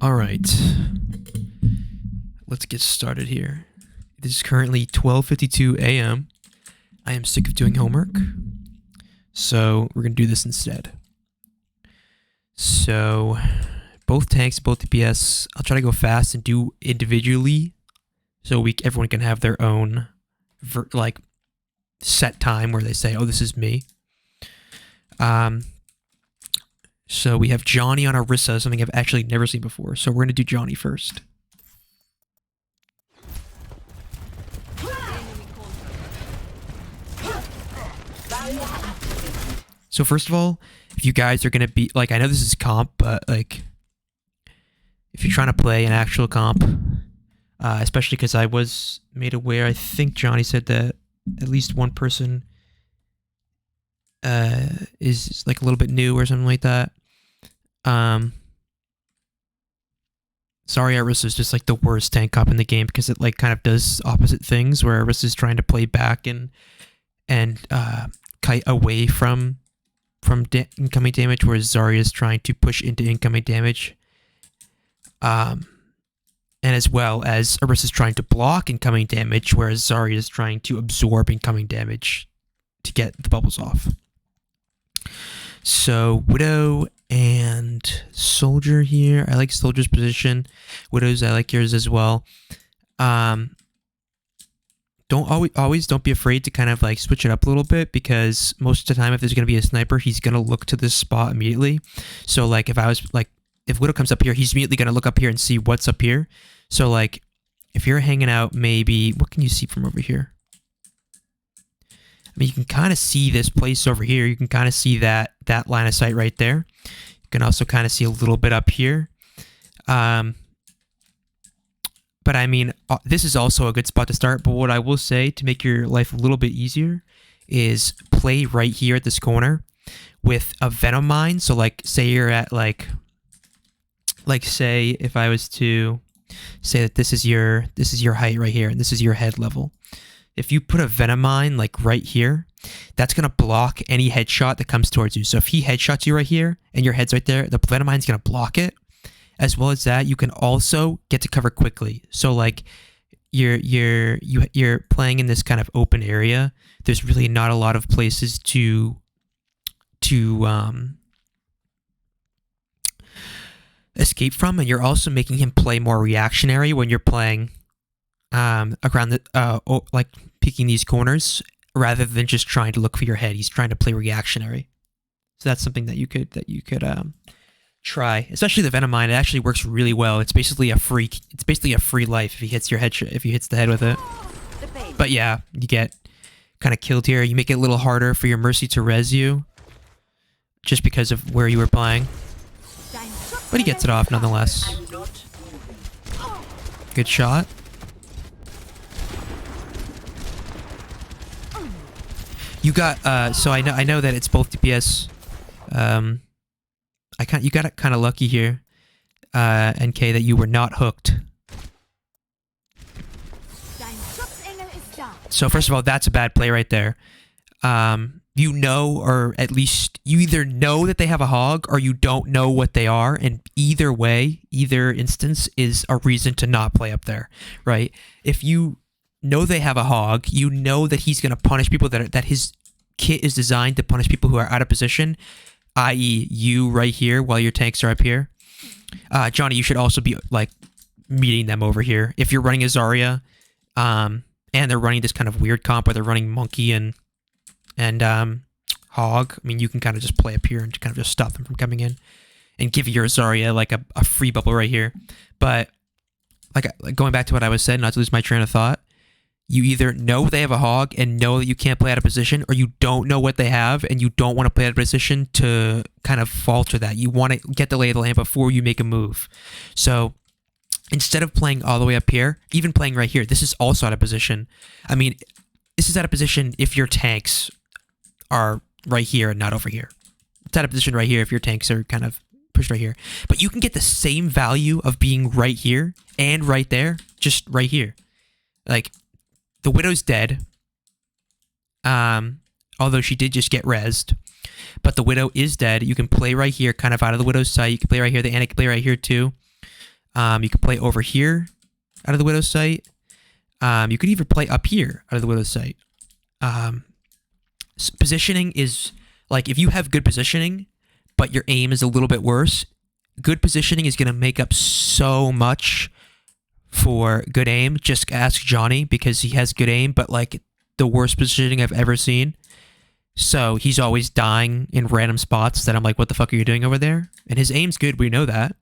All right. Let's get started here. It is currently 12:52 a.m. I am sick of doing homework, so we're going to do this instead. So, both tanks, both DPS, I'll try to go fast and do individually, so everyone can have their own, set time where they say, oh, this is me. So we have Johnny on Orisa, something I've actually never seen before. So we're going to do Johnny first. So first of all, if you guys are going to be, I know this is comp, but, if you're trying to play an actual comp, especially because I was made aware, I think Johnny said that at least one person is, a little bit new or something like that. Sorry, Orisa is just, the worst tank comp in the game because it, kind of does opposite things where Orisa is trying to play back and kite away from incoming damage, whereas Zarya is trying to push into incoming damage. And as well as Orisa is trying to block incoming damage, whereas Zarya is trying to absorb incoming damage to get the bubbles off. So, Widow and Soldier here. I like Soldier's position. Widow's, I like yours as well. Don't be afraid to kind of switch it up a little bit, because most of the time if there's going to be a sniper, he's going to look to this spot immediately. So if Widow comes up here, he's immediately going to look up here and see what's up here. So if you're hanging out, maybe, what can you see from over here? I mean, you can kind of see this place over here. You can kind of see that line of sight right there. You can also kind of see a little bit up here. But I mean, this is also a good spot to start. But what I will say to make your life a little bit easier is play right here at this corner with a Venom Mine. So say you're at say if I was to say that this is your height right here and this is your head level. If you put a Venom Mine right here, that's going to block any headshot that comes towards you. So if he headshots you right here and your head's right there, the Venom Mine's going to block it. As well as that, you can also get to cover quickly. So you're playing in this kind of open area. There's really not a lot of places to escape from, and you're also making him play more reactionary when you're playing around the peeking these corners, rather than just trying to look for your head. He's trying to play reactionary. So that's something that you could try, especially the Venom Mine. It actually works really well. It's basically a free life if he hits your head, if he hits the head with it. But yeah, you get kind of killed here. You make it a little harder for your Mercy to res you, just because of where you were playing. But he gets it off nonetheless. Good shot. You got so I know that it's both DPS. You got it kind of lucky here, NK, that you were not hooked. So first of all, that's a bad play right there. You know, or at least you either know that they have a hog or you don't know what they are, and either way, either instance is a reason to not play up there, right? If you know they have a hog, you know that he's going to punish people, that his kit is designed to punish people who are out of position, i.e. you right here while your tanks are up here. Johnny, you should also be meeting them over here. If you're running a Zarya, and they're running this kind of weird comp where they're running Monkey and Hog, I mean, you can kind of just play up here and kind of just stop them from coming in and give your Zarya a free bubble right here. But going back to what I was saying, not to lose my train of thought, you either know they have a hog and know that you can't play out of position, or you don't know what they have and you don't want to play out of position to kind of falter that. You want to get the lay of the land before you make a move. So instead of playing all the way up here, even playing right here, this is also out of position. I mean, this is out of position if your tanks are right here and not over here. It's out of position right here if your tanks are kind of pushed right here. But you can get the same value of being right here and right there, just right here. The Widow's dead, although she did just get rezzed. But the Widow is dead. You can play right here, kind of out of the Widow's sight. You can play right here. The Ana can play right here too. You could play over here out of the Widow's sight. You could even play up here out of the Widow's sight. Positioning is like if you have good positioning, but your aim is a little bit worse. Good positioning is going to make up so much for good aim. Just ask Johnny because he has good aim, but like the worst positioning I've ever seen. So he's always dying in random spots that I'm like, what the fuck are you doing over there? And his aim's good, we know that.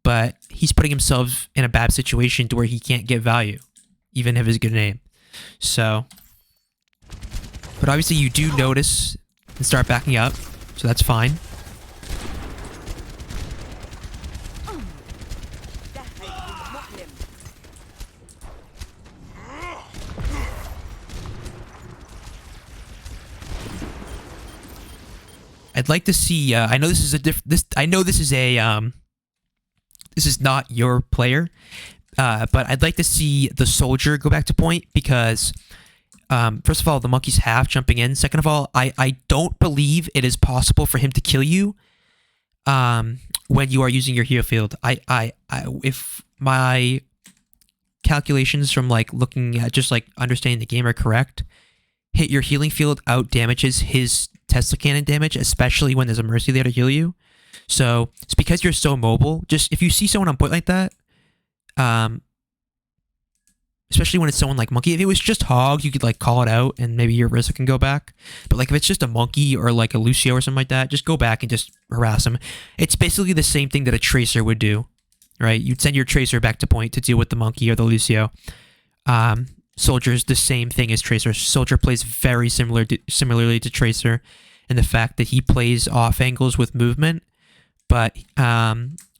But he's putting himself in a bad situation to where he can't get value, even if it's good aim. So, but obviously you do notice and start backing up, so that's fine. I'd like to see. I know this is a I know this is a. This is not your player, but I'd like to see the soldier go back to point because, first of all, the monkey's half jumping in. Second of all, I don't believe it is possible for him to kill you, when you are using your heal field. If my calculations from like looking at just like understanding the game are correct, hit your healing field out damages his Tesla cannon damage, especially when there's a mercy there to heal you. So it's because you're so mobile. Just if you see someone on point like that, especially when it's someone like monkey. If it was just hog, you could like call it out and maybe your Rissa can go back. But like if it's just a monkey or like a Lucio or something like that, just go back and just harass him. It's basically the same thing that a tracer would do, right? You'd send your tracer back to point to deal with the monkey or the Lucio. Soldier is the same thing as tracer. Soldier plays very similarly to tracer in the fact that he plays off angles with movement, but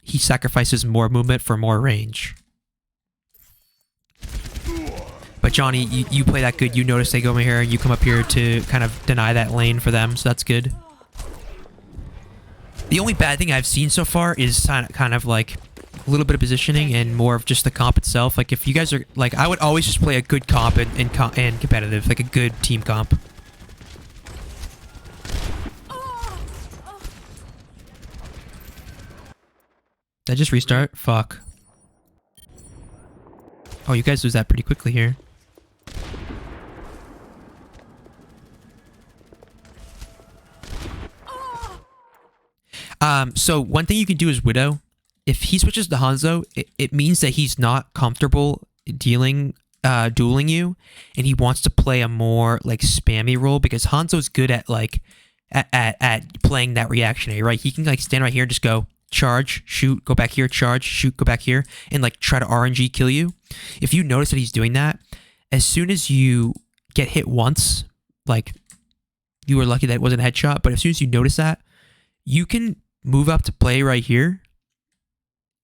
he sacrifices more movement for more range. But Johnny, you play that good. You notice they go over here and you come up here to kind of deny that lane for them, so that's good. The only bad thing I've seen so far is kind of like a little bit of positioning and more of just the comp itself. Like if you guys are like, I would always just play a good comp and competitive, like a good team comp. Did I just restart? Fuck. Oh, you guys lose that pretty quickly here. So one thing you can do is Widow. If he switches to Hanzo, it means that he's not comfortable dueling you, and he wants to play a more like spammy role because Hanzo's good at like at playing that reactionary, right? He can like stand right here and just go charge, shoot, go back here, charge, shoot, go back here, and like try to RNG kill you. If you notice that he's doing that, as soon as you get hit once, like you were lucky that it wasn't a headshot, but as soon as you notice that, you can move up to play right here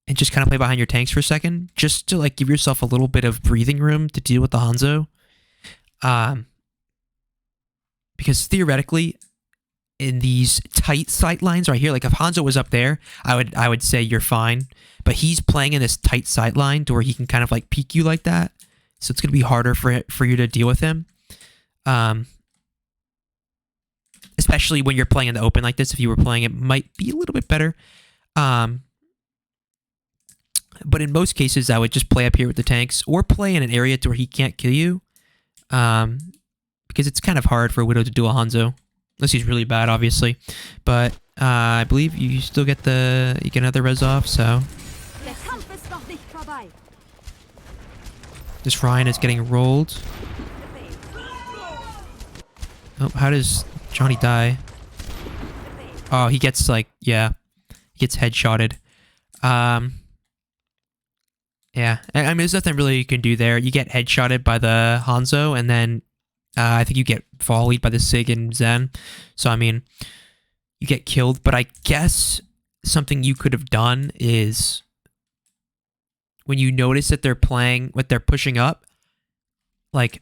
and just kind of play behind your tanks for a second, just to like give yourself a little bit of breathing room to deal with the Hanzo. Because theoretically, in these tight sight lines right here, like if Hanzo was up there, I would say you're fine. But he's playing in this tight sight line to where he can kind of like peek you like that, so it's gonna be harder for you to deal with him. Especially when you're playing in the open like this. If you were playing, it might be a little bit better. But in most cases, I would just play up here with the tanks or play in an area to where he can't kill you. Because it's kind of hard for a Widow to duel Hanzo. Unless he's really bad, obviously. But I believe you still get you get another res off, so. This Ryan is getting rolled. Oh, how does Johnny die? Oh, he gets like, yeah. He gets headshotted. Yeah, I mean, there's nothing really you can do there. You get headshotted by the Hanzo, and then I think you get volleyed by the Sig and Zen. So, I mean, you get killed. But I guess something you could have done is when you notice that they're playing, what they're pushing up, like,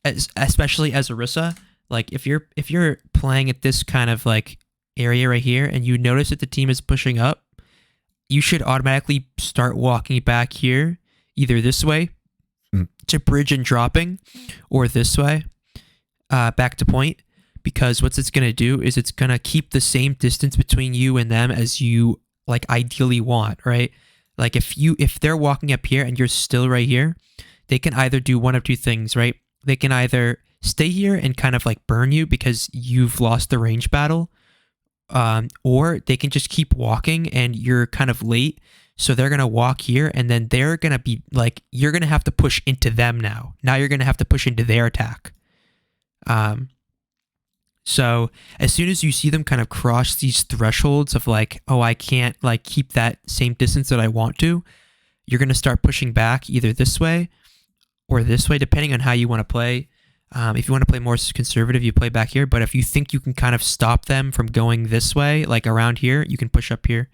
especially as Orisa, like, if you're playing at this kind of, like, area right here, and you notice that the team is pushing up, you should automatically start walking back here, either this way to bridge and dropping, or this way back to point, because what it's going to do is it's going to keep the same distance between you and them as you like ideally want, right? Like if they're walking up here and you're still right here, they can either do one of two things, right? They can either stay here and kind of like burn you because you've lost the range battle, or they can just keep walking and you're kind of late. So they're going to walk here and then they're going to be like, you're going to have to push into them now. Now you're going to have to push into their attack. So as soon as you see them kind of cross these thresholds of like, oh, I can't like keep that same distance that I want to, you're going to start pushing back either this way or this way, depending on how you want to play. If you want to play more conservative, you play back here. But if you think you can kind of stop them from going this way, like around here, you can push up here.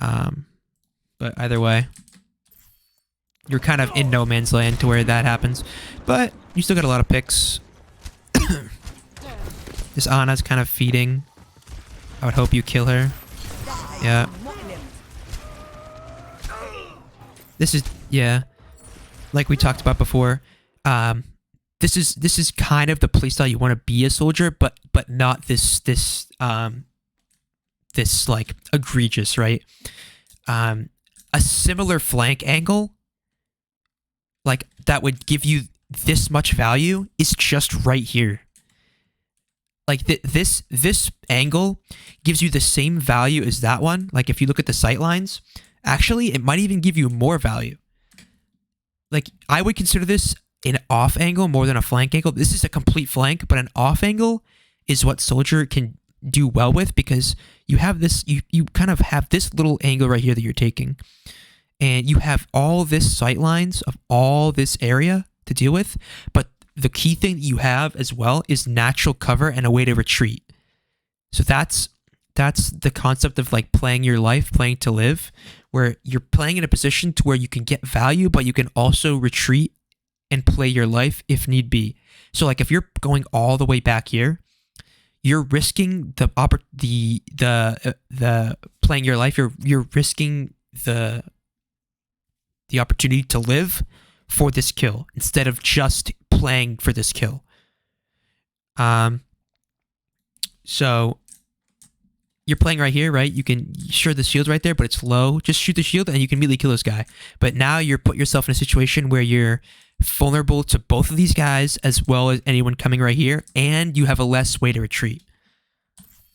But either way, you're kind of in no man's land to where that happens. But you still got a lot of picks. This Ana's kind of feeding. I would hope you kill her. Yeah. This is, yeah. Like we talked about before. This is kind of the playstyle you want to be a soldier, but not this like egregious, right? A similar flank angle, like that would give you this much value, is just right here. Like this angle gives you the same value as that one. Like if you look at the sight lines, actually it might even give you more value. Like I would consider this an off angle more than a flank angle. This is a complete flank, but an off angle is what soldier can do well with, because you have this, you kind of have this little angle right here that you're taking, and you have all this sight lines of all this area to deal with. But the key thing that you have as well is natural cover and a way to retreat. So that's the concept of like playing your life, playing to live, where you're playing in a position to where you can get value, but you can also retreat and play your life if need be. So like if you're going all the way back here, you're risking the playing your life. You're risking the opportunity to live for this kill instead of just playing for this kill. So you're playing right here, right? You can, sure, the shield's right there, but it's low. Just shoot the shield and you can immediately kill this guy. But now you're put yourself in a situation where you're vulnerable to both of these guys as well as anyone coming right here, and you have a less way to retreat.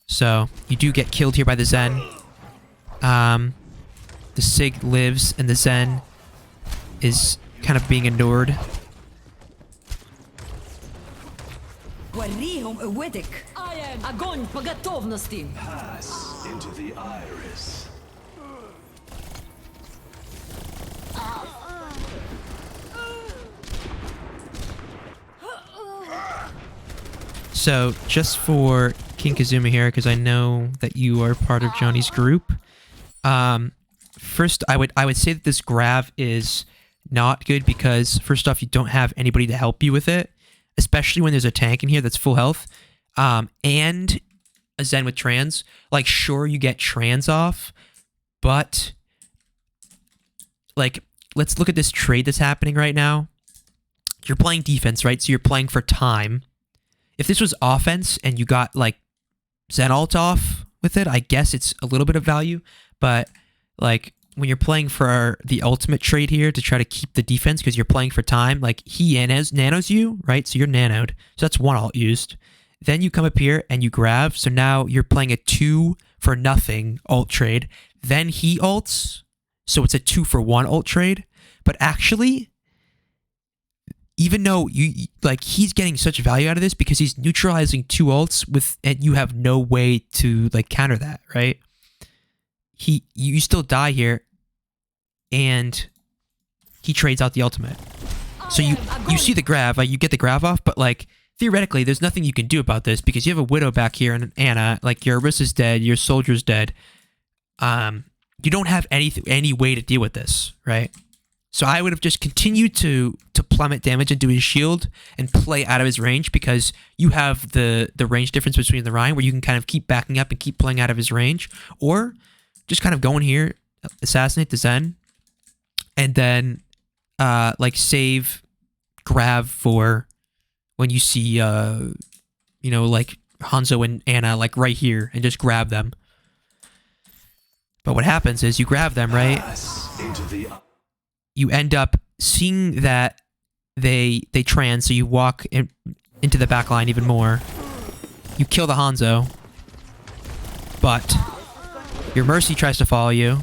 So you do get killed here by the Zen. The Sig lives and the Zen is kind of being ignored. Pass into the iris. So just for King Kazuma here, because I know that you are part of Johnny's group. First, I would say that this grab is not good because first off, you don't have anybody to help you with it, especially when there's a tank in here that's full health, and a Zen with trans. Like, sure, you get trans off, but like, let's look at this trade that's happening right now. You're playing defense, right? So you're playing for time. If this was offense and you got like Zen ult off with it, I guess it's a little bit of value, but like when you're playing for the ultimate trade here to try to keep the defense because you're playing for time, like he nanos you, right? So you're nanoed. So that's one ult used. Then you come up here and you grab. So now you're playing a 2 for nothing ult trade. Then he ults. So it's a 2 for 1 ult trade. But actually, even though he's getting such value out of this because he's neutralizing 2 ults and you have no way to like counter that, right? You still die here, and he trades out the ultimate. So you see the grab, like you get the grab off, but like theoretically, there's nothing you can do about this because you have a Widow back here and an Ana. Like your Arissa's dead, your Soldier's dead. You don't have any way to deal with this, right? So I would have just continued to plummet damage into his shield and play out of his range because you have the range difference between the Rhine where you can kind of keep backing up and keep playing out of his range, or just kind of go in here, assassinate the Zen, and then like save grab for when you see like Hanzo and Ana like right here and just grab them. But what happens is you grab them, right? into the you end up seeing that they trans, so you walk into the back line even more. You kill the Hanzo, but your Mercy tries to follow you,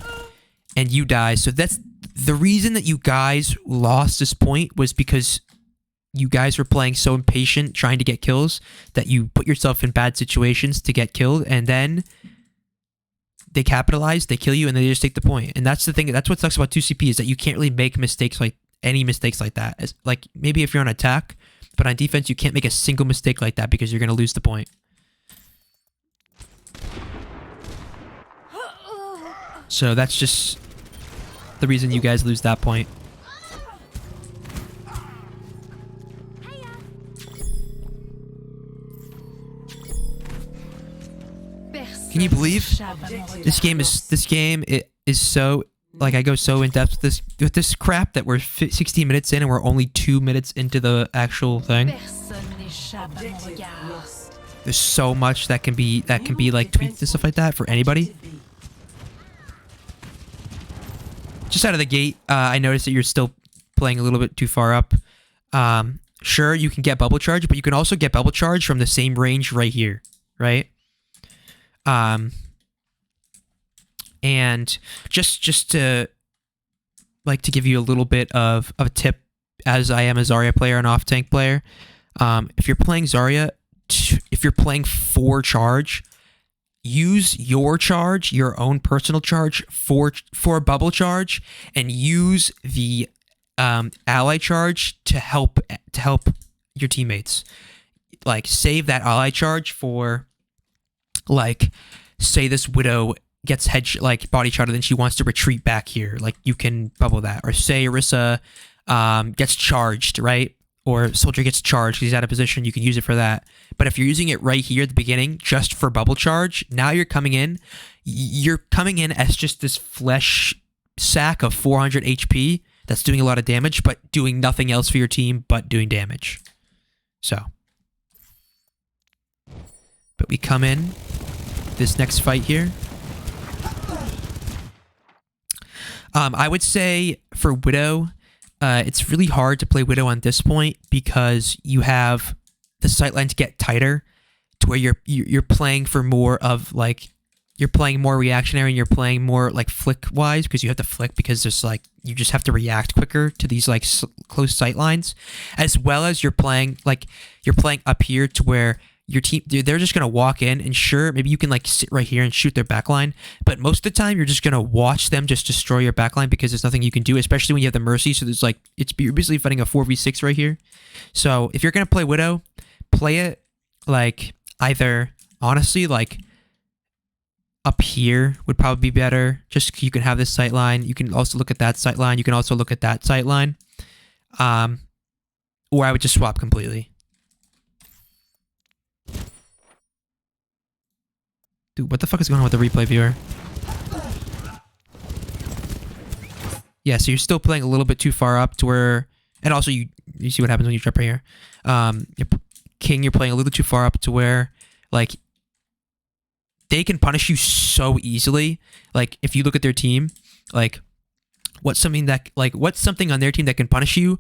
and you die. So that's the reason that you guys lost this point, was because you guys were playing so impatient trying to get kills that you put yourself in bad situations to get killed, and then they capitalize, they kill you, and they just take the point. And that's the thing. That's what sucks about 2CP, is that you can't really make mistakes like any mistakes like that. It's like maybe if you're on attack, but on defense you can't make a single mistake like that because you're going to lose the point. So that's just the reason you guys lose that point. Can you believe this game is so, like, I go so in depth with this crap that we're 16 minutes in and we're only 2 minutes into the actual thing. There's so much that can be like tweaked and stuff like that for anybody. Just out of the gate, I noticed that you're still playing a little bit too far up. Sure, you can get bubble charge, but you can also get bubble charge from the same range right here, right? And just to give you a little bit of a tip, as I am a Zarya player and off tank player, if you're playing Zarya, if you're playing for charge, use your charge, your own personal charge for bubble charge, and use the ally charge to help your teammates. Like, save that ally charge for, like, say this Widow gets body shot and then she wants to retreat back here, like, you can bubble that. Or say Orisa gets charged, right? Or Soldier gets charged because he's out of position, you can use it for that. But if you're using it right here at the beginning just for bubble charge, now you're coming in as just this flesh sack of 400 HP that's doing a lot of damage but doing nothing else for your team but doing damage. So, but we come in this next fight here. I would say for Widow, it's really hard to play Widow on this point because you have the sightlines get tighter to where you're playing for more of, like, you're playing more reactionary and you're playing more like flick wise, because you have to flick because there's, like, you just have to react quicker to these, like, close sightlines, as well as you're playing up here to where your team, they're just going to walk in, and sure, maybe you can, like, sit right here and shoot their backline, but most of the time you're just going to watch them just destroy your backline because there's nothing you can do, especially when you have the Mercy. So there's, like, you're basically fighting a 4v6 right here. So if you're going to play Widow, play it, like, either, honestly, like, up here would probably be better. Just, you can have this sight line. You can also look at that sight line. You can also look at that sight line. Or I would just swap completely. Dude, what the fuck is going on with the replay viewer? Yeah, so you're still playing a little bit too far up to where... And also, you see what happens when you jump right here. King, you're playing a little too far up to where, like, they can punish you so easily. Like, if you look at their team, like, what's something on their team that can punish you?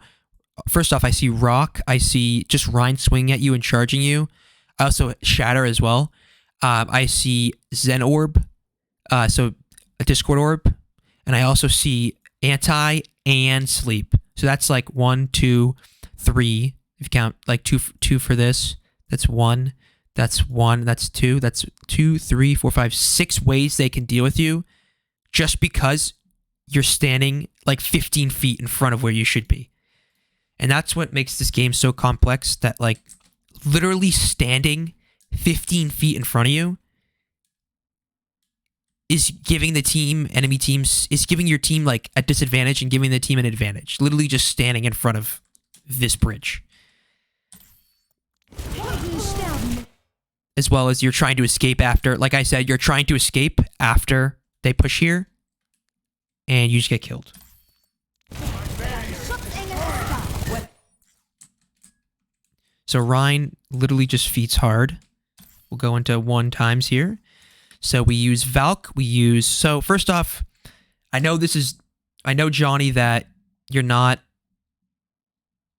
First off, I see Rock. I see just Rein swinging at you and charging you. I also Shatter as well. I see Zen Orb, so a Discord Orb, and I also see Anti and Sleep. So that's like 1, 2, 3. If you count like two for this, that's 1. That's 1. That's 2. That's 2, 3, 4, 5, 6 ways they can deal with you, just because you're standing like 15 feet in front of where you should be. And that's what makes this game so complex. That, like, literally standing 15 feet in front of you is giving the enemy teams, is giving your team, like, a disadvantage and giving the team an advantage. Literally just standing in front of this bridge. As well as you're trying to escape after, like I said, you're trying to escape after they push here, and you just get killed. So Rein literally just feeds hard. We'll go into 1 times here. So we use Valk. So first off, I know this is I know, Johnny, that you're not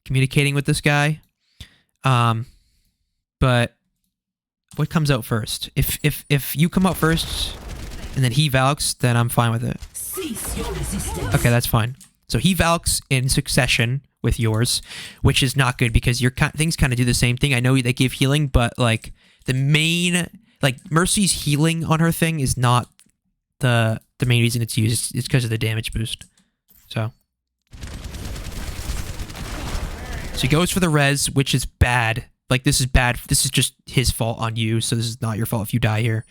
communicating with this guy. But what comes out first? If you come out first and then he Valks, then I'm fine with it. Okay, that's fine. So he Valks in succession with yours, which is not good because your things kind of do the same thing. I know they give healing, but like the main, like Mercy's healing on her thing is not the main reason it's used. It's because of the damage boost. So he goes for the res, which is bad. Like, this is bad. This is just his fault on you, so this is not your fault if you die here.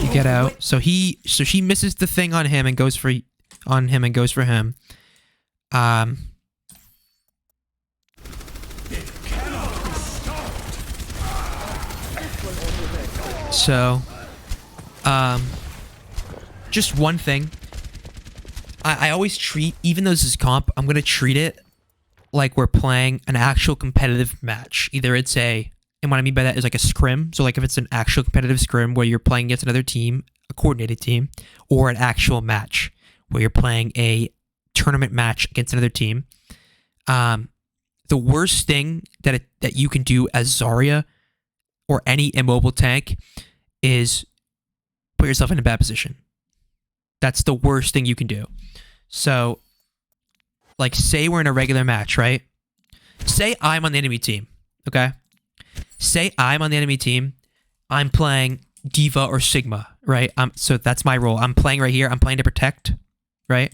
You get out. So she misses the thing on him and goes for him. Just one thing. I always treat, even though this is comp, I'm going to treat it like we're playing an actual competitive match. Either it's and what I mean by that is like a scrim. So like if it's an actual competitive scrim where you're playing against another team, a coordinated team, or an actual match where you're playing a tournament match against another team. The worst thing that you can do as Zarya or any immobile tank is put yourself in a bad position. That's the worst thing you can do. So, like, say we're in a regular match, right? Say I'm on the enemy team, okay? Say I'm on the enemy team. I'm playing Diva or Sigma, right? So that's my role. I'm playing right here. I'm playing to protect, right?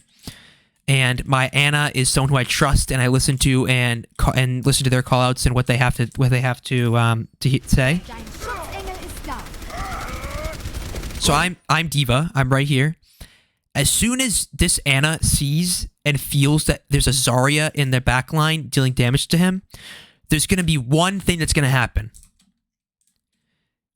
And my Ana is someone who I trust and I listen to and listen to their callouts and what they have to say. So I'm Diva. I'm right here. As soon as this Ana sees and feels that there's a Zarya in their backline dealing damage to him, there's going to be one thing that's going to happen.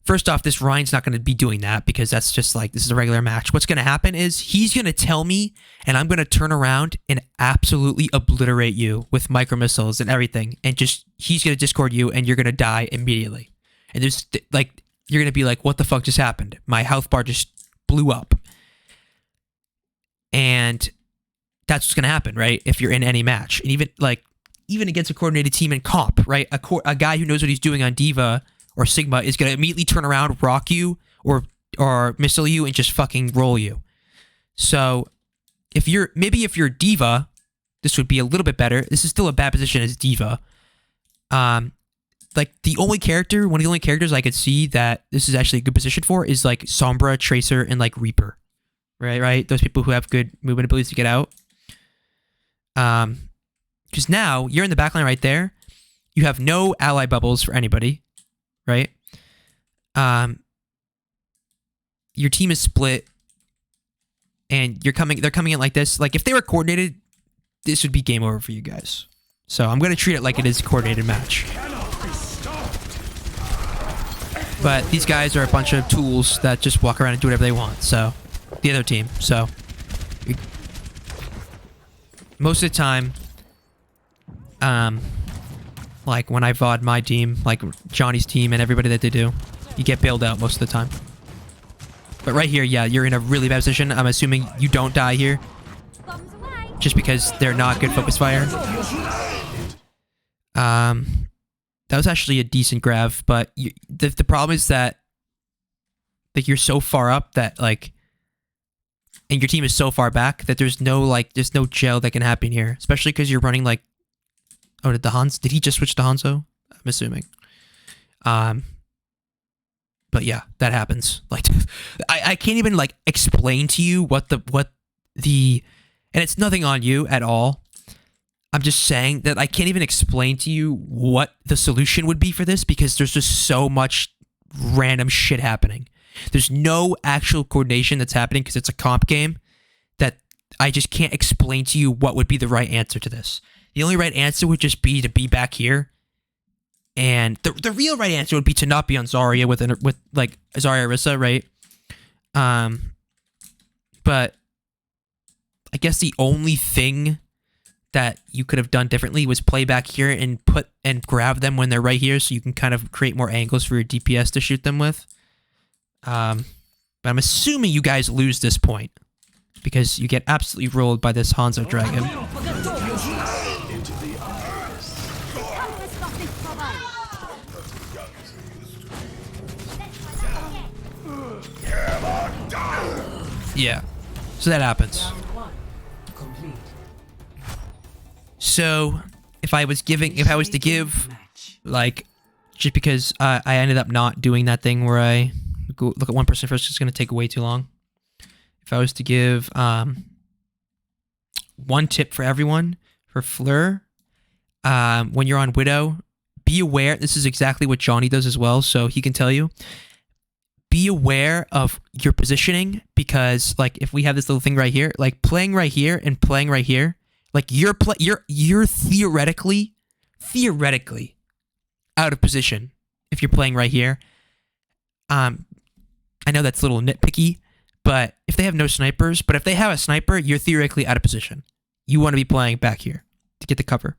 First off, this Ryan's not going to be doing that because that's just like, this is a regular match. What's going to happen is he's going to tell me and I'm going to turn around and absolutely obliterate you with micro missiles and everything. And he's going to discord you and you're going to die immediately. And there's like, you're going to be like, what the fuck just happened? My health bar just blew up. And that's what's going to happen, right? If you're in any match. And even against a coordinated team in comp, right? A guy who knows what he's doing on Diva or Sigma is going to immediately turn around, rock you, or missile you, and just fucking roll you. So, if you're Diva, this would be a little bit better. This is still a bad position as Diva. Like, one of the only characters I could see that this is actually a good position for is, like, Sombra, Tracer, and, like, Reaper. Right? Those people who have good movement abilities to get out. Because now, you're in the backline right there. You have no ally bubbles for anybody. Right? Your team is split. And they're coming in like this. Like, if they were coordinated, this would be game over for you guys. So, I'm going to treat it like it is a coordinated match. But these guys are a bunch of tools that just walk around and do whatever they want. So, the other team. So, most of the time, like when I VOD my team, like Johnny's team and everybody that they do, you get bailed out most of the time. But right here, yeah, you're in a really bad position. I'm assuming you don't die here. Just because they're not good focus fire. That was actually a decent grav, but the problem is that like you're so far up that like, and your team is so far back that there's no gel that can happen here, especially because you're running like, oh, did he just switch to Hanzo? I'm assuming. But yeah, that happens. Like, I can't even like explain to you what the, and it's nothing on you at all. I'm just saying that I can't even explain to you what the solution would be for this because there's just so much random shit happening. There's no actual coordination that's happening because it's a comp game that I just can't explain to you what would be the right answer to this. The only right answer would just be to be back here. And the real right answer would be to not be on Zarya with like Zarya Orisa, right? But I guess the only thing that you could have done differently was play back here and grab them when they're right here, so you can kind of create more angles for your DPS to shoot them with. But I'm assuming you guys lose this point because you get absolutely rolled by this Hanzo dragon. Into the iris. Yeah, so that happens. So if I was to give, like, just because I ended up not doing that thing where I go look at one person first, it's going to take way too long. If I was to give one tip for everyone for Fleur, when you're on Widow, be aware. This is exactly what Johnny does as well, so he can tell you. Be aware of your positioning, because like if we have this little thing right here, like playing right here and playing right here, like you're theoretically out of position if you're playing right here. I know that's a little nitpicky, but if they have no snipers, but if they have a sniper, you're theoretically out of position. You want to be playing back here to get the cover.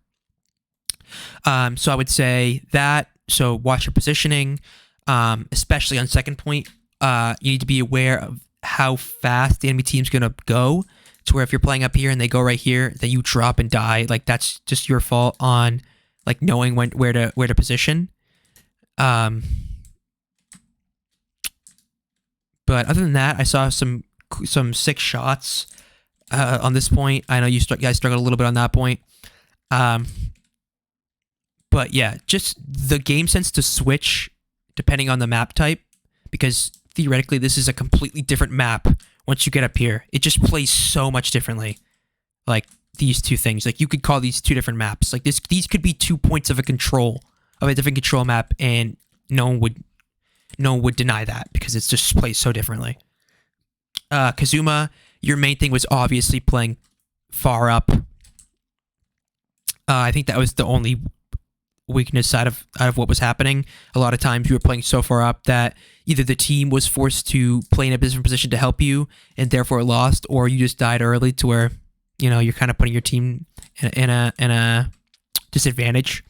So I would say that. So watch your positioning, especially on second point. You need to be aware of how fast the enemy team's gonna go. To where if you're playing up here and they go right here, then you drop and die. Like that's just your fault on like knowing where to position. But other than that, I saw some sick shots on this point. I know you guys struggled a little bit on that point. But yeah, just the game sense to switch depending on the map type, because theoretically this is a completely different map. Once you get up here, it just plays so much differently. Like these two things, like you could call these two different maps. Like these could be 2 points of a different control map, and no one would deny that because it just plays so differently. Kazuma, your main thing was obviously playing far up. I think that was the only weakness out of what was happening. A lot of times you were playing so far up that either the team was forced to play in a different position to help you and therefore lost, or you just died early to where, you know, you're kind of putting your team in a disadvantage.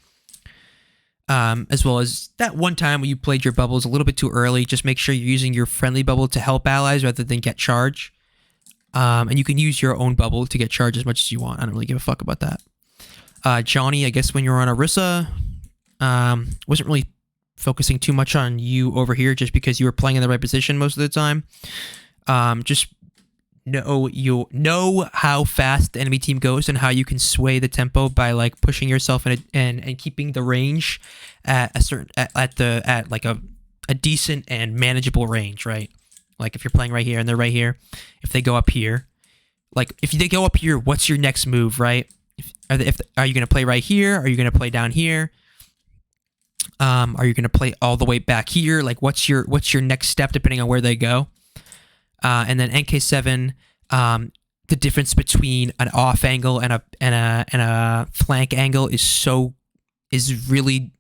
As well as that one time when you played your bubbles a little bit too early. Just make sure you're using your friendly bubble to help allies rather than get charge. And you can use your own bubble to get charge as much as you want. I don't really give a fuck about that. Johnny, I guess when you're on Orisa, wasn't really focusing too much on you over here just because you were playing in the right position most of the time. Just know how fast the enemy team goes and how you can sway the tempo by like pushing yourself and keeping the range at a decent and manageable range, right? Like if you're playing right here and they're right here, if they go up here, like if they go up here, what's your next move, right? Are you going to play right here? Are you going to play down here? Are you going to play all the way back here? Like what's your next step depending on where they go? And then NK7, the difference between an off angle and a flank angle is really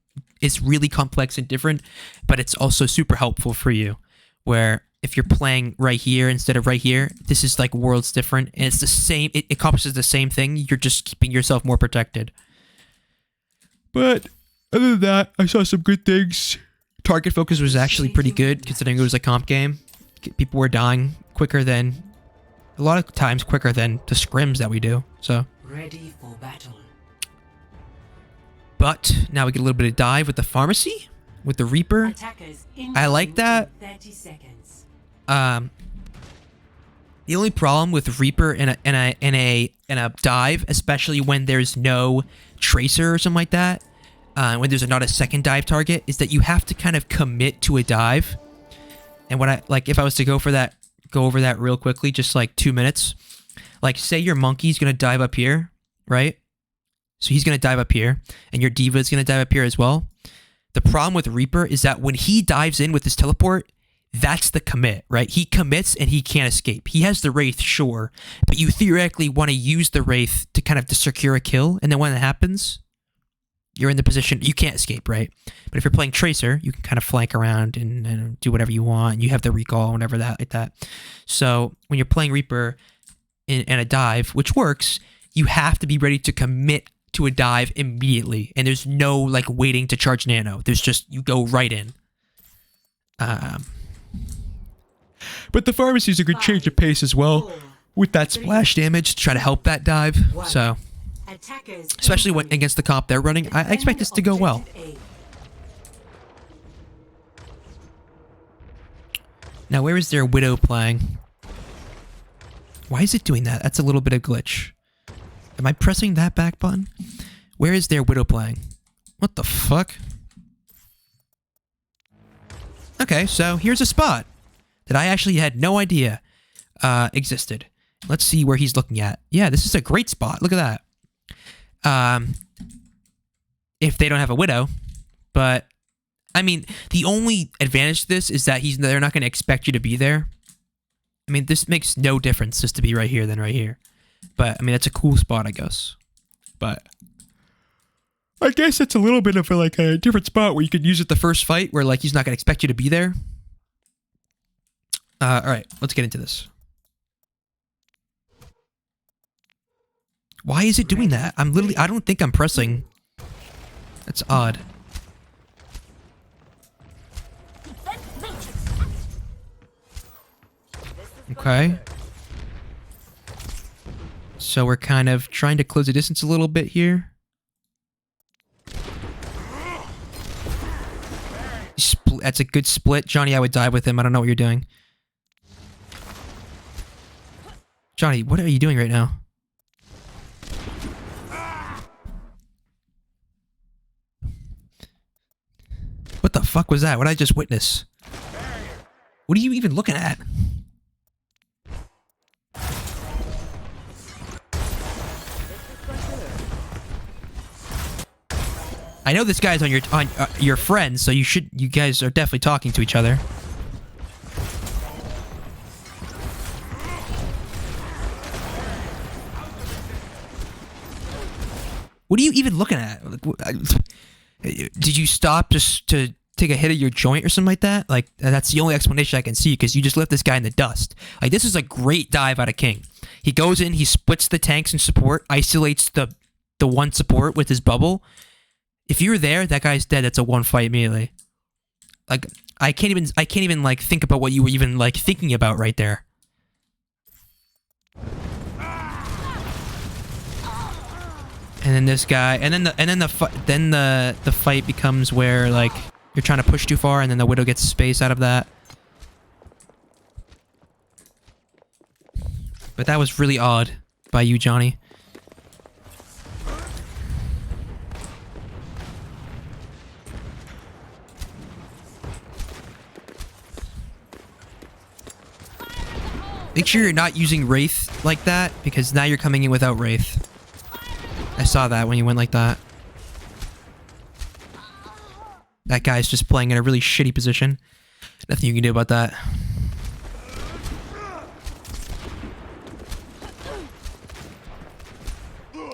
complex and different, but it's also super helpful for you. Where if you're playing right here instead of right here, this is like worlds different, and it's the same. It accomplishes the same thing. You're just keeping yourself more protected. But other than that, I saw some good things. Target focus was actually pretty good considering it was a comp game. People were dying quicker than a lot of times quicker than the scrims that we do. So ready for battle. But now we get a little bit of dive with the pharmacy, with the Reaper. I like that. 30 seconds. The only problem with Reaper in a dive, especially when there's no tracer or something like that, when there's not a second dive target, is that you have to kind of commit to a dive. And what if I was to go over that real quickly, just like 2 minutes, like say your monkey's gonna dive up here, right? So he's gonna dive up here, and your diva is gonna dive up here as well. The problem with Reaper is that when he dives in with his teleport, that's the commit, right? He commits and he can't escape. He has the Wraith, sure, but you theoretically want to use the Wraith to kind of to secure a kill, and then when it happens, you're in the position, you can't escape, right? But if you're playing Tracer, you can kind of flank around and do whatever you want. You have the recall, whatever that, like that. So when you're playing Reaper in a dive, which works, you have to be ready to commit to a dive immediately, and there's no like waiting to charge nano. There's just you go right in. But the pharmacy's a good change of pace as well with that splash damage to try to help that dive. So, especially when against the comp they're running, I expect this to go well. Now, where is their Widow playing? Why is it doing that? That's a little bit of glitch. Am I pressing that back button? Where is their Widow playing? What the fuck? Okay, so here's a spot that I actually had no idea existed. Let's see where he's looking at. Yeah, this is a great spot. Look at that. If they don't have a Widow, but I mean, the only advantage to this is that they're not going to expect you to be there. I mean, this makes no difference just to be right here than right here. But, I mean, that's a cool spot, I guess. But I guess it's a little bit of like a different spot where you could use it the first fight where like he's not going to expect you to be there. Alright, let's get into this. Why is it doing that? I don't think I'm pressing. That's odd. Okay. So we're kind of trying to close the distance a little bit here. That's a good split. Johnny, I would dive with him. I don't know what you're doing. Johnny, what are you doing right now? What the fuck was that? What did I just witness? What are you even looking at? I know this guy's on your friend, so you guys are definitely talking to each other. What are you even looking at? Did you stop just to take a hit of your joint or something like that? Like, that's the only explanation I can see, because you just left this guy in the dust. Like, this is a great dive out of King. He goes in, he splits the tanks and support, isolates the one support with his bubble. If you're there, that guy's dead. That's a one fight immediately. Like, I can't even like think about what you were even like thinking about right there. And then this guy, and then the fight becomes where like you're trying to push too far, and then the Widow gets space out of that. But that was really odd by you, Johnny. Make sure you're not using Wraith like that, because now you're coming in without Wraith. I saw that when you went like that. That guy's just playing in a really shitty position. Nothing you can do about that.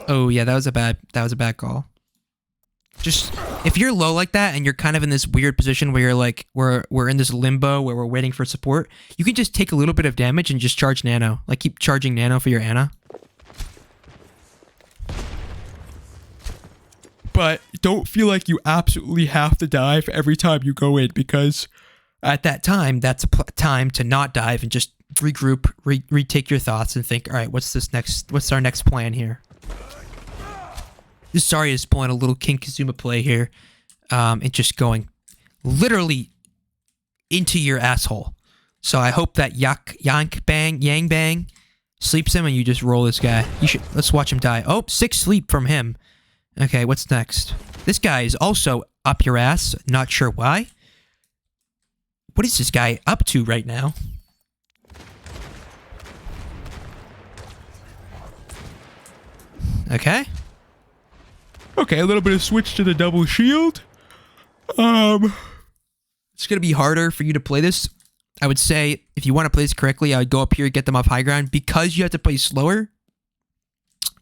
Oh yeah, that was a bad call. Just if you're low like that and you're kind of in this weird position where you're like we're in this limbo where we're waiting for support, you can just take a little bit of damage and just charge nano. Like keep charging nano for your Ana. But don't feel like you absolutely have to dive every time you go in, because at that time, that's a time to not dive and just regroup, retake your thoughts and think, all right, what's our next plan here? This Zarya is pulling a little King Kazuma play here, and just going literally into your asshole. So I hope that Yang Bang sleeps him and you just roll this guy. Let's watch him die. Oh, 6 sleep from him. Okay, what's next? This guy is also up your ass. Not sure why. What is this guy up to right now? Okay. Okay, a little bit of switch to the double shield. It's gonna be harder for you to play this. I would say if you want to play this correctly, I would go up here and get them off high ground. Because you have to play slower,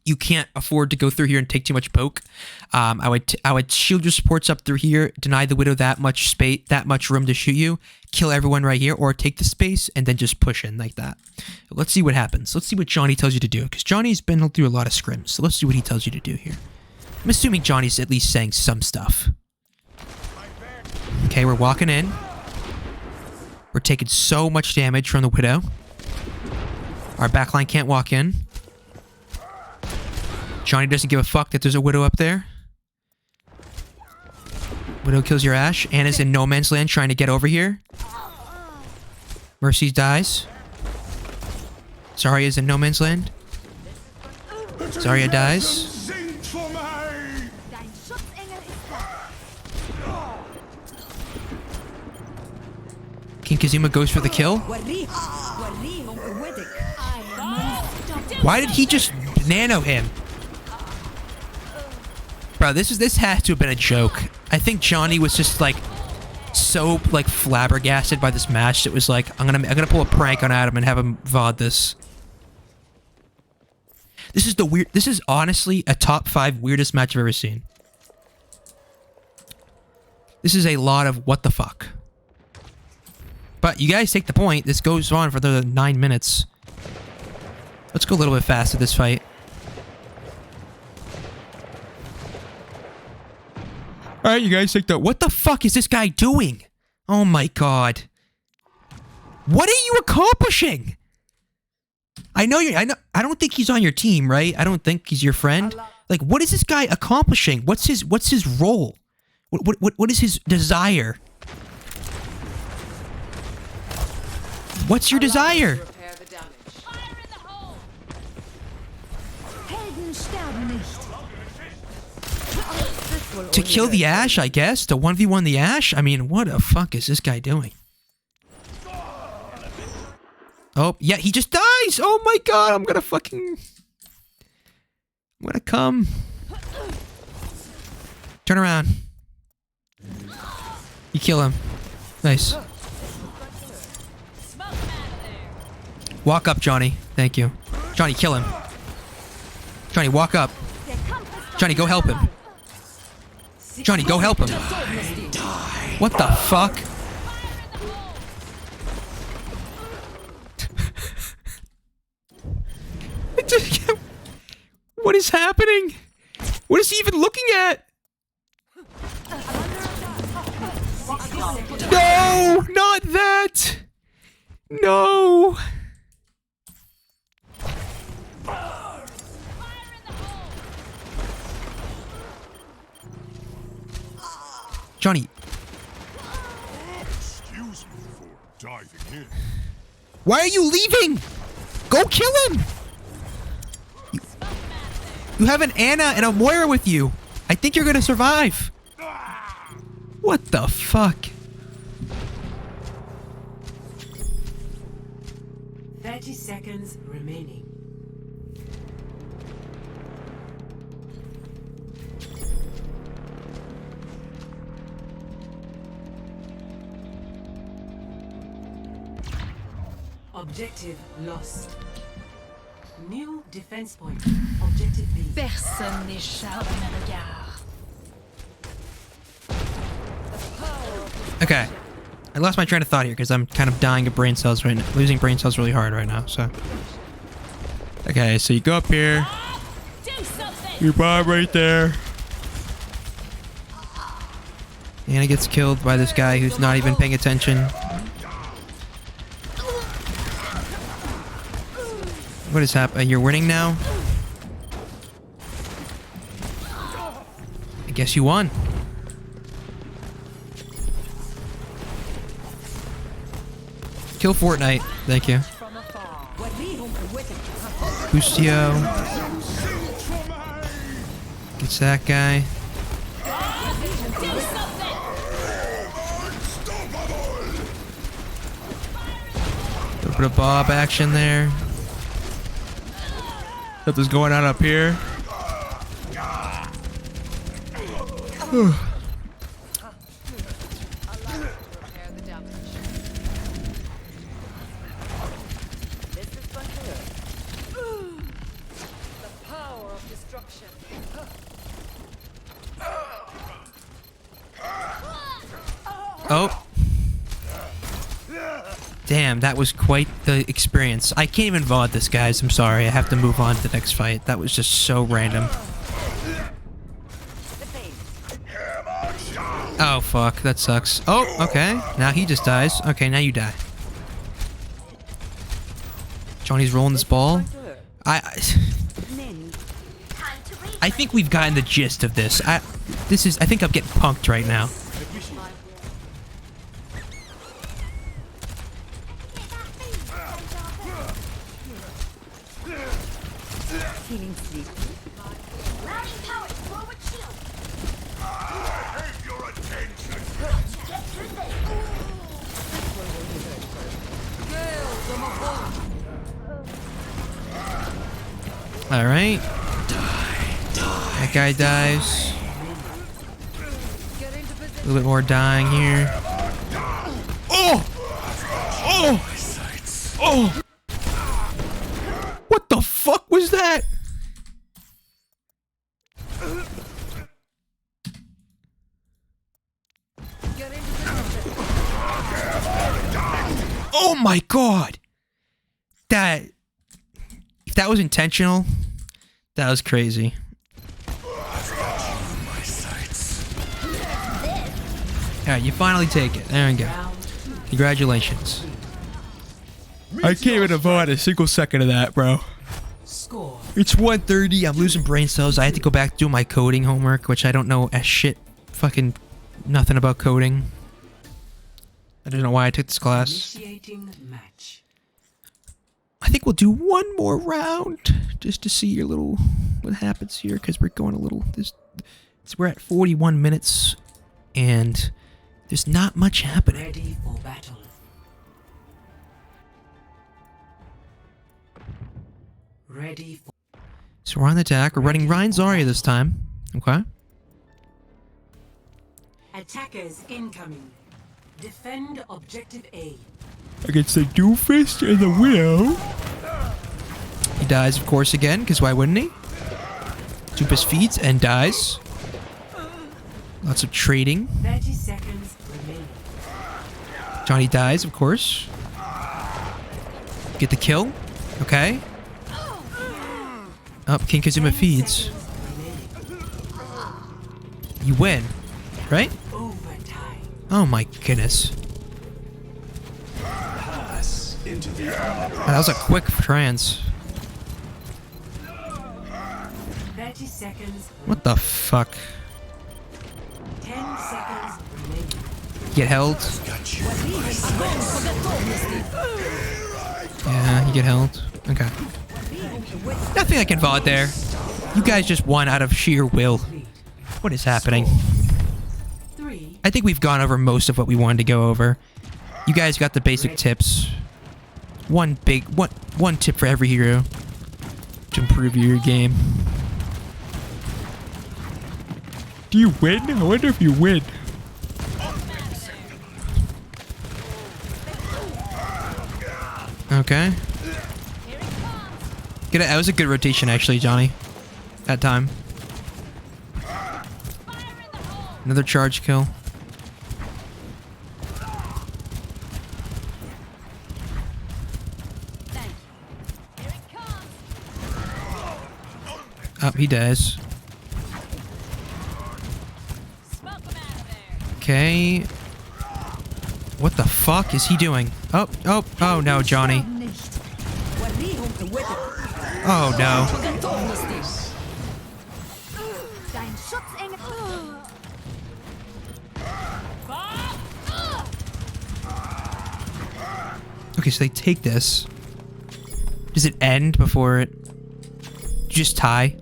you can't afford to go through here and take too much poke. I would shield your supports up through here, deny the Widow that much space, that much room to shoot you, kill everyone right here, or take the space and then just push in like that. Let's see what happens. Let's see what Johnny tells you to do, because Johnny's been through a lot of scrims. So let's see what he tells you to do here. I'm assuming Johnny's at least saying some stuff. Okay, we're walking in. We're taking so much damage from the Widow. Our backline can't walk in. Johnny doesn't give a fuck that there's a Widow up there. Widow kills your Ashe. Anna's in no man's land trying to get over here. Mercy dies. Zarya's in no man's land. Zarya dies. King Kazuma goes for the kill. Why did he just nano him? Bro, this had to have been a joke. I think Johnny was just like so like flabbergasted by this match that was like, I'm gonna pull a prank on Adam and have him VOD this. This is honestly a top 5 weirdest match I've ever seen. This is a lot of what the fuck. But you guys take the point. This goes on for the 9 minutes. Let's go a little bit faster this fight. Alright, you guys take the... What the fuck is this guy doing? Oh my god. What are you accomplishing? I don't think he's on your team, right? I don't think he's your friend. Like, what is this guy accomplishing? What's his role? What is his desire? What's your desire? To kill the Ashe, I guess? To 1v1 the Ashe? I mean, what the fuck is this guy doing? Oh, yeah, he just dies! Oh my god, I'm gonna come. Turn around. You kill him. Nice. Walk up, Johnny. Thank you. Johnny, kill him. Johnny, walk up. Johnny, go help him. Johnny, go help him. What the fuck? What is happening? What is he even looking at? No, not that. No. Johnny. Excuse me for diving in. Why are you leaving? Go kill him. You have an Anna and a Moira with you. I think you're gonna survive. What the fuck? 30 seconds remaining. Objective lost. New defense point. Objective B. Personne n'échappe à mon regard. Okay. I lost my train of thought here because I'm kind of dying of brain cells right now. Losing brain cells really hard right now, so. Okay, so you go up here. Your bomb right there. Anna gets killed by this guy who's not even paying attention. What is happening? You're winning now? I guess you won. Kill Fortnite. Thank you. Bustio. Gets that guy. A little bit of Bob action there. Something's going on up here. Oh. Damn, that was quite the experience. I can't even VOD this, guys. I'm sorry. I have to move on to the next fight. That was just so random. Oh, fuck. That sucks. Oh, okay. Now he just dies. Okay, now you die. Johnny's rolling this ball. I think we've gotten the gist of this. I think I'm getting punked right now. Feeling sleepy? Routing power, forward shield. Have your attention. Get through this. All right. That guy dies. A little bit more dying here. Oh! Oh! Oh! What the fuck was that? Oh my god! If that was intentional, that was crazy. Alright, you finally take it. There we go. Congratulations. I can't even avoid a single second of that, bro. Score. It's 1:30. I'm losing brain cells. I had to go back to do my coding homework, which I don't know a shit fucking nothing about coding. I don't know why I took this class. Initiating match. I think we'll do one more round just to see what happens here, because we're going a little we're at 41 minutes and there's not much happening. Ready for battle. Ready for So we're on the attack. We're running Ryan Zarya this time. Okay. attackers incoming. Defend objective A. Against the Doofus and the Widow. He dies, of course, again, because why wouldn't he? Doofus feeds and dies. Lots of trading. 30 seconds remaining. Johnny dies, of course. Get the kill. Okay. Up, King Kazuma feeds. You win, right? Overtime. Oh my goodness. Pass into the That was a quick trans. 30 seconds. What the fuck? 10 seconds remaining. Get held. Yeah, you get held. Okay. Nothing I can VOD there. You guys just won out of sheer will. What is happening? 3. I think we've gone over most of what we wanted to go over. You guys got the basic tips. One tip for every hero to improve your game. Do you win? I wonder if you win. Okay. Good. That was a good rotation, actually, Johnny. That time. Another charge kill. Oh, he dies. Okay. What the fuck is he doing? Oh no, Johnny. Oh no. Dein Schutzengel. Okay, so they take this. Does it end before it? Just tie?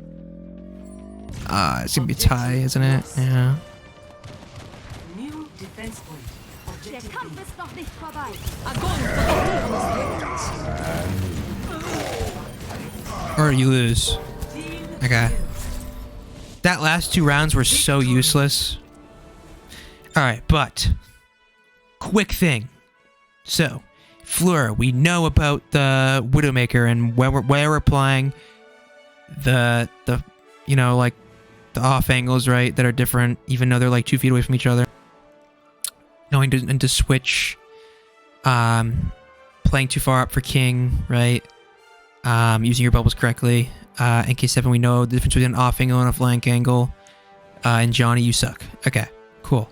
It's gonna be a tie, isn't it? Yeah. New defense point. Der Objective Kampf B. ist noch nicht vorbei. Or you lose. Team Okay. That last 2 rounds were so useless. Alright, but quick thing. So, Fleur, we know about the Widowmaker and where we're applying the you know, like the off angles, right, that are different, even though they're like 2 feet away from each other. knowing into switch, playing too far up for King, right? Using your bubbles correctly. In K7, we know the difference between an off angle and a flank angle. And Johnny, you suck. Okay, cool.